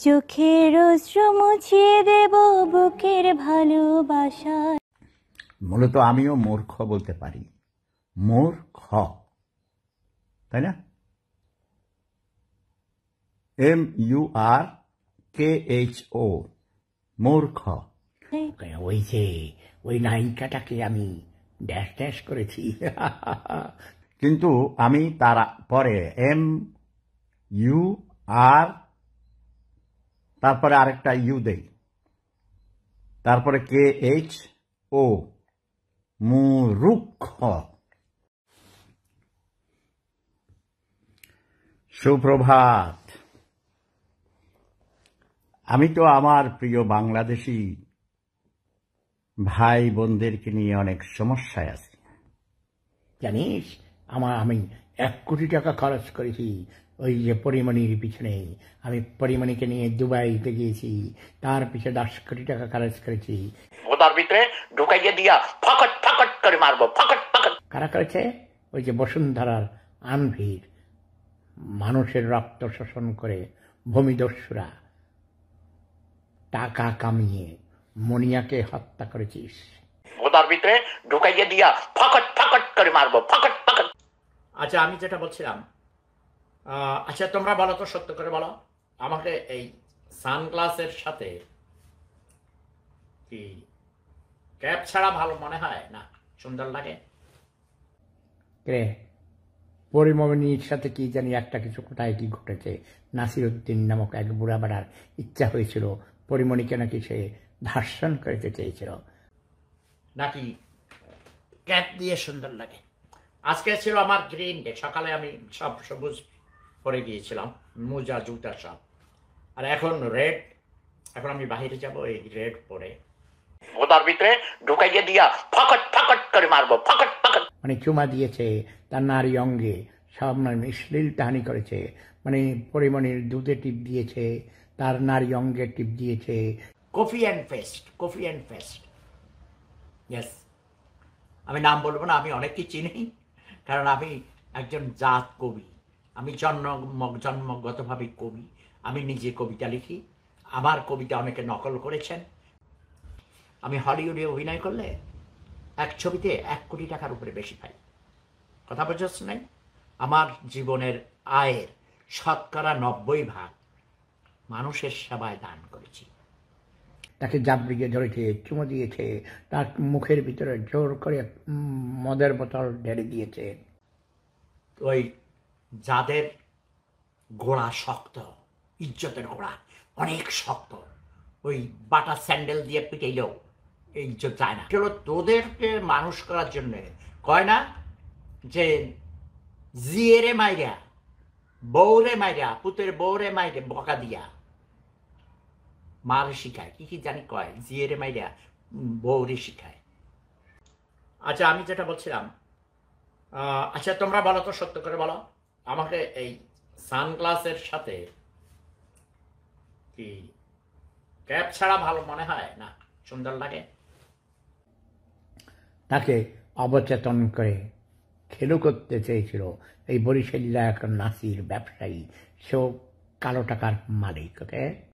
চোখের অশ্রু মুছিয়ে দেব বুকের ভালোবাসা। মূলত আমিও মূর্খ বলতে পারি, মূর্খ, তাই না? MURKHO, মূর্খ। ওই যে ওই নায়িকাটাকে আমি ড্যাশ ড্যাশ করেছি। কিন্তু আমি তার পরে MUR, তারপরে আরেকটা ইউ দেই, তারপরে KHO, মূর্খ। সুপ্রভাত। আমি তো আমার প্রিয় বাংলাদেশি ভাই বোনদেরকে নিয়ে অনেক সমস্যায় আছি। জানিস, আমি 1 কোটি টাকা খরচ করেছি ওই যে পরিমণির পিছনে। আমি পরিমণিকে নিয়ে দুবাইতে গিয়েছি, তার পিছনে 10 কোটি টাকা খরচ করেছি। ওটার ভিতরে ঢুকাইয়ে দিয়া ফকট ফকট করে মারবো, ফকট ফকট। কারা করেছে? ওই যে বসুন্ধরার আনভির, মানুষের রক্ত শোষণ করে ভূমিদস্যুরা টাকা কামিয়ে মনিয়াকে হত্যা করেছিস। ওটার ভিতরে ঢুকাইয়ে দিয়া ফকট ফকট করে মারবো, ফকট ফকট। আচ্ছা, আমি যেটা বলছিলাম, আচ্ছা তোমরা বলো তো, সত্য করে বলো আমাকে, এই সানগ্লাসের সাথে কি ক্যাপ ছাড়া ভালো মনে হয় না সুন্দর লাগে? রে, পরিমণির সাথে কি জানি একটা কিছু কোথায় কি ঘটেছে। নাসিরউদ্দিন নামক এক বুড়া বেড়ার ইচ্ছা হয়েছিল পরিমণিকে নাকি সে ধর্ষণ করতে চেয়েছিল। নাকি ক্যাপ দিয়ে সুন্দর লাগে? আজকে ছিল আমার গ্রিন ডে, সকালে আমি সব সবুজ পরে গিয়েছিলাম, মোজা জুতা সব, আর এখন রেড। এখন আমি বাহিরে যাব এই রেড পরে। ওটার ভিতরে ঢুকাইয়ে দিয়া ফকট ফকট করে মারবো, ফকট ফকট। মানে চুমা দিয়েছে তার নারী অঙ্গে, সব মানে শ্লীলতাহানি করেছে। মানে পরিমণির দুধে টিপ দিয়েছে, তার নারী অঙ্গে টিপ দিয়েছে। Coffee and paste, coffee and paste. Yes, আমি নাম বলবো না, আমি অনেককে চিনি, কারণ আমি একজন জাত কবি। আমি জন্মগতভাবে কবি। আমি নিজে কবিতা লিখি, আমার কবিতা অনেকে নকল করেছেন। আমি হলিউডে অভিনয় করলে এক ছবিতে 1 কোটি টাকার উপরে বেশি পাই। কথা বোঝাচ্ছে নাই? আমার জীবনের আয়ের 90% মানুষের সেবায় দান করেছি। তাকে জাবড়িয়ে ধরেছে, চুমো দিয়েছে, তার মুখের ভিতরে জোর করে মদের বোতল ঢেলে দিয়েছে। ওই যাদের গোড়া শক্ত, ইজ্জতের গোড়া অনেক শক্ত, ওই বাটা স্যান্ডেল দিয়ে পিটাইলেও এই ইজ্জত যায় না। চলো, তোদেরকে মানুষ করার জন্য কয় না যে জিয়েরে মাইরা, বউরে মাইরা, পুতের বউরে মাইরে বকা দিয়া মারে শিখায়, কি কি জানি কয়, জিয়েরে মাইরা বউরে শিখায়। আচ্ছা, আমি যেটা বলছিলাম, আচ্ছা তোমরা বলো তো, সত্য করে বলো আমাকে, এই সানগ্লাসের সাথে কি ক্যাপ ছাড়া ভালো মনে হয় না সুন্দর লাগে? তাকে অবচেতন করে খেলু করতে চেয়েছিল এই বরিশালীরা, এখন নাসির ব্যবসায়ী, সেও কালো টাকার মালিক। ওকে।